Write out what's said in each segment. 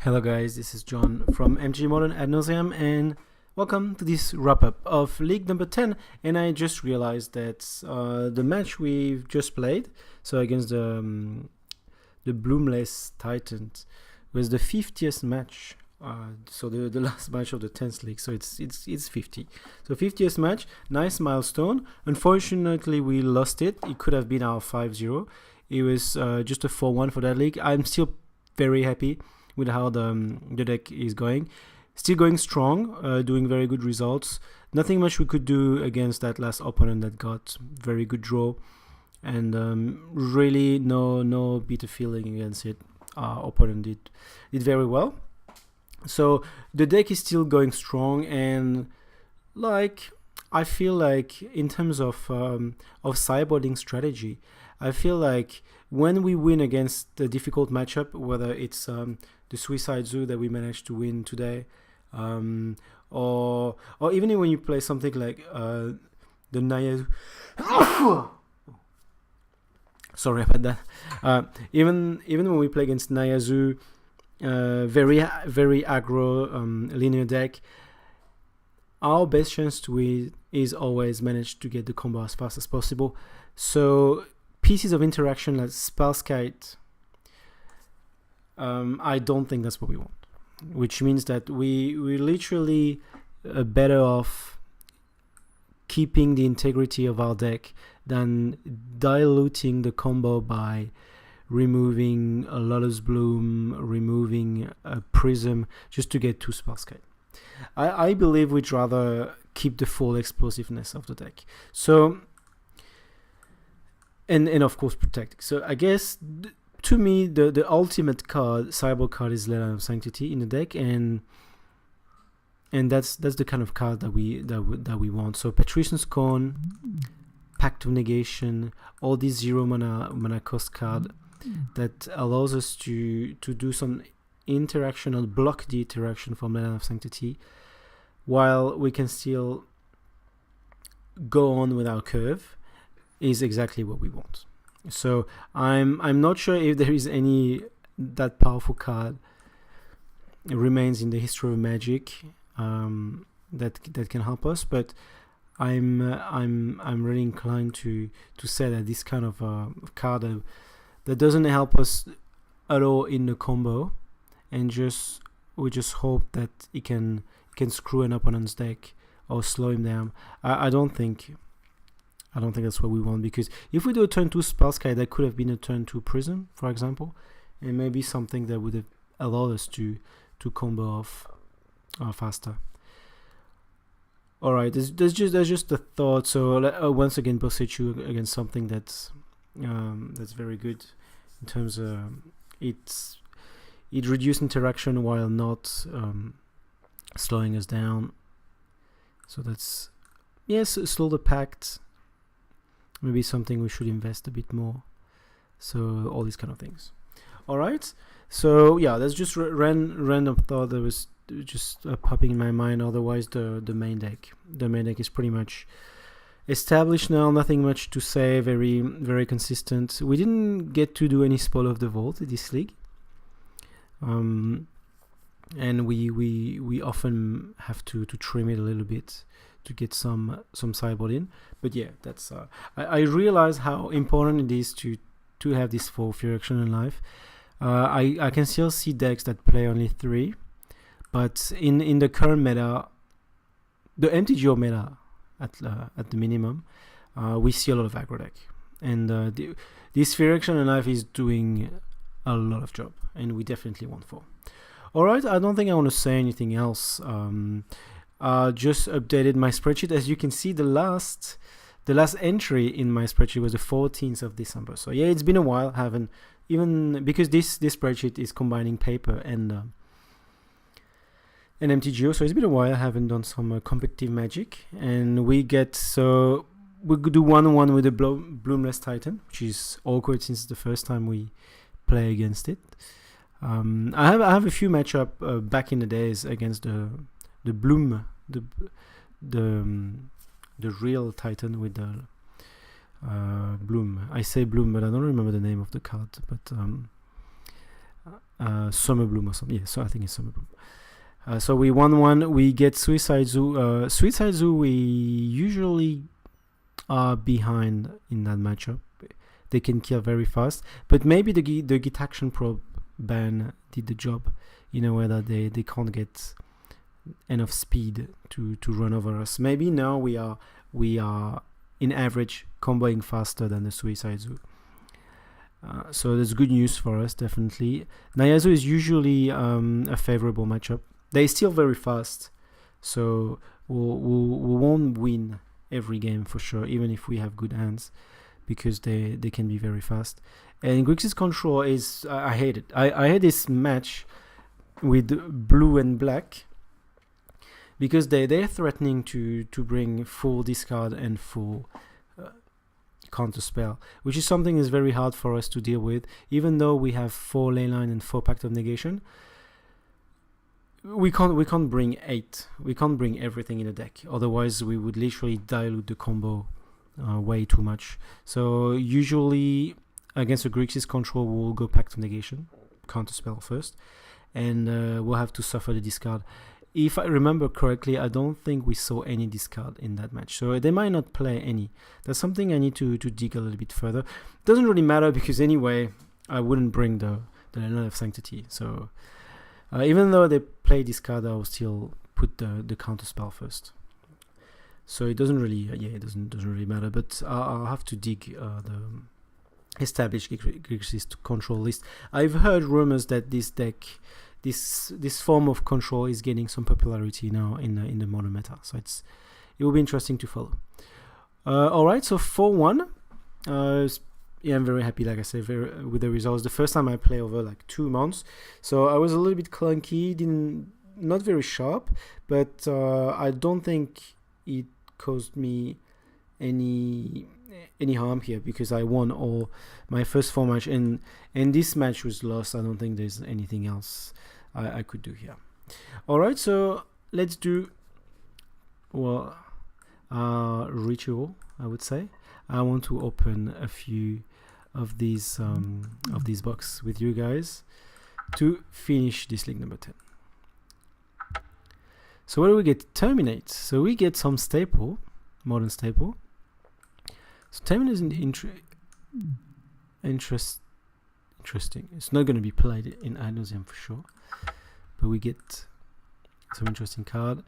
Hello guys, this is John from MtG Modern Ad Nauseam, and welcome to this wrap-up of League number 10. And I just realized that the match we've just played, so against the Bloomless Titans, was the 50th match. So the last match of the 10th league, so it's 50. So 50th match, nice milestone. Unfortunately, we lost it. It could have been our 5-0. It was just a 4-1 for that league. I'm still very happy with how the deck is going. Still going strong, doing very good results. Nothing much we could do against that last opponent that got very good draw, and really no bitter feeling against it. Our opponent did very well. So the deck is still going strong, and like I feel like in terms of sideboarding strategy, I feel like when we win against the difficult matchup, whether it's the Suicide Zoo that we managed to win today, or even when you play something like the Naya. Sorry about that. Even when we play against Nayazu, very aggro linear deck, our best chance to win is always manage to get the combo as fast as possible. So pieces of interaction like Spellskite, I don't think that's what we want, which means that we literally are better off keeping the integrity of our deck than diluting the combo by removing a Lotus Bloom, removing a Prism just to get 2 Spellskite. I believe we'd rather keep the full explosiveness of the deck. So, and of course protect. So I guess to me the ultimate card, cyborg card, is L10WU of Sanctity in the deck, and that's the kind of card that we want. So Patrician's Scorn, Pact of Negation, all these 0 mana cost card that allows us to do some interaction or block the interaction from L10WU of Sanctity, while we can still go on with our curve, is exactly what we want. So I'm not sure if there is any that powerful card remains in the history of Magic that can help us, but I'm really inclined to say that this kind of card that doesn't help us at all in the combo, and we just hope that it can screw an opponent's deck or slow him down. I don't think that's what we want, because if we do a turn 2 Spellskite, that could have been a turn 2 Prism, for example, and maybe something that would have allowed us to combo off faster. All right, that's just a thought. So once again, Bosechu against something that's very good in terms of it reduced interaction while not slowing us down. So that's, yes, slow the Pact. Maybe something we should invest a bit more. So all these kind of things. All right. So yeah, that's just random thought that was just popping in my mind. Otherwise, the main deck is pretty much established now. Nothing much to say. Very very consistent. We didn't get to do any Spoil of the Vault this league, and we often have to trim it a little bit to get some sideboard in. But yeah, that's I realize how important it is to have this 4 Fury Action in life. I can still see decks that play only 3, but in the current meta, the MTGO meta at the minimum, we see a lot of aggro deck, and this Fury Action in life is doing a lot of job, and we definitely want 4. All right, I don't think I want to say anything else. Just updated my spreadsheet. As you can see, the last entry in my spreadsheet was the 14th of December. So yeah, it's been a while. Haven't even, because this spreadsheet is combining paper and MTGO. So it's been a while. I haven't done some competitive Magic, and we could do 1-1 with the Bloomless Titan, which is awkward since the first time we play against it. I have a few matchup back in the days against the Bloom, the real Titan with the Bloom. I say Bloom, but I don't remember the name of the card. But Summer Bloom or something. Yeah, so I think it's Summer Bloom. So we won one. We get Suicide Zoo. Suicide Zoo, we usually are behind in that matchup. They can kill very fast, but maybe the Git Action Probe ban did the job in a way that they can't get enough speed to run over us. Maybe now we are in average comboing faster than the Suicide Zoo. So that's good news for us, definitely. Nyazu is usually a favorable matchup. They're still very fast, so we won't win every game for sure, even if we have good hands, because they can be very fast. And Grixis Control is, I hate it. I hate this match with blue and black, because they're threatening to bring full discard and full counter spell, which is something that's very hard for us to deal with. Even though we have 4 Leyline and 4 Pact of Negation, we can't bring 8. We can't bring everything in the deck. Otherwise, we would literally dilute the combo way too much. So usually against a Grixis Control, we'll go Pact of Negation, counter spell first, and we'll have to suffer the discard. If I remember correctly, I don't think we saw any discard in that match, so they might not play any. That's something I need to dig a little bit further. Doesn't really matter, because anyway, I wouldn't bring the Line of Sanctity. So even though they play discard, I'll still put the counter spell first. So it doesn't really, it doesn't really matter. But I'll have to dig the established Grixis Control list. I've heard rumors that this deck, this form of control, is gaining some popularity now in the modern meta. So it will be interesting to follow. All right, so 4-1. I'm very happy, like I said, with the results. The first time I play over like 2 months, so I was a little bit clunky, not very sharp, but I don't think it caused me any harm here, because I won all my first 4 matches, and this match was lost. I don't think there's anything else I could do here. All right, so let's do ritual, I would say. I want to open a few of these boxes with you guys to finish this league number 10. So what do we get? Terminate. So we get some staple, modern staple. So Terminate is interesting. It's not going to be played in Ad Nauseam for sure, but we get some interesting card.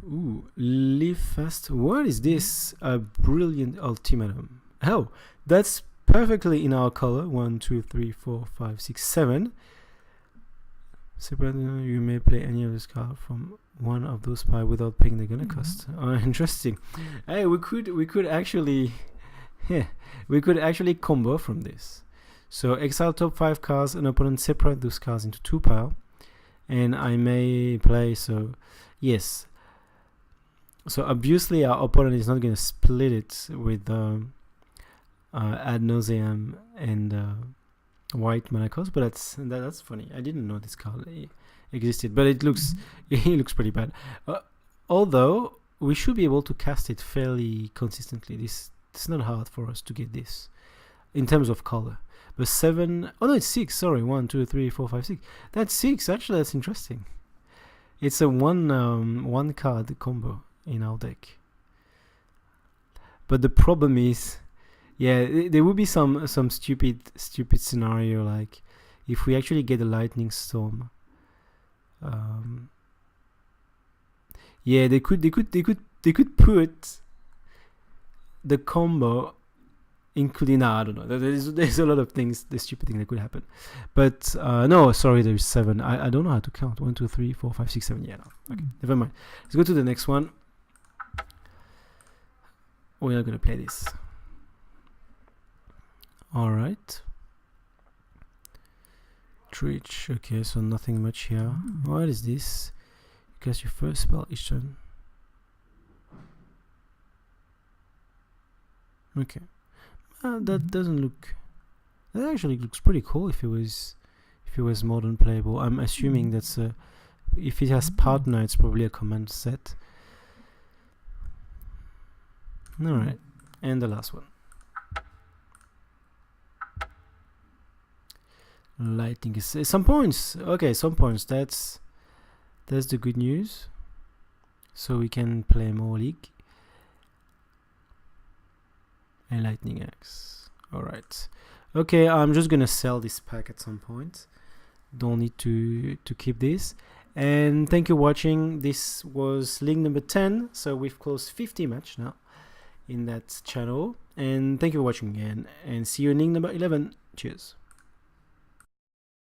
Ooh, live fast. What is this? A brilliant ultimatum. Oh, that's perfectly in our color. 1, 2, 3, 4, 5, 6, 7. Separate, you may play any of this card from one of those piles without paying the gonna cost. Interesting. Hey, we could actually combo from this. So exile top 5 cards, an opponent separate those cards into 2 piles, and I may play. So yes. So obviously our opponent is not going to split it with Ad Nauseam and white mana cost, but that's funny. I didn't know this card existed, but it looks pretty bad. Although we should be able to cast it fairly consistently. It's not hard for us to get this in terms of color. But 7, oh no, it's 6. Sorry, 1, 2, 3, 4, 5, 6. That's 6. Actually, that's interesting. It's a one card combo in our deck. But the problem is, there would be some stupid scenario, like if we actually get a lightning storm. They could put the combo including, I don't know. There's a lot of things, the stupid thing that could happen. But no, sorry, there's 7. I don't know how to count. 1, 2, 3, 4, 5, 6, 7. Yeah, no. Okay, never mind. Let's go to the next one. We're not gonna play this. All right. Twitch. Okay, so nothing much here. What is this? You cast your first spell each turn. Okay. That doesn't look. That actually looks pretty cool. If it was modern playable, I'm assuming that's a. If it has partner, it's probably a command set. All right, and the last one. Lightning is some points. Okay, some points. That's the good news. So we can play more League. And Lightning X. Alright. Okay, I'm just gonna sell this pack at some point. Don't need to keep this. And thank you for watching. This was League number 10. So we've closed 50 match now in that channel. And thank you for watching again. And see you in League number 11. Cheers.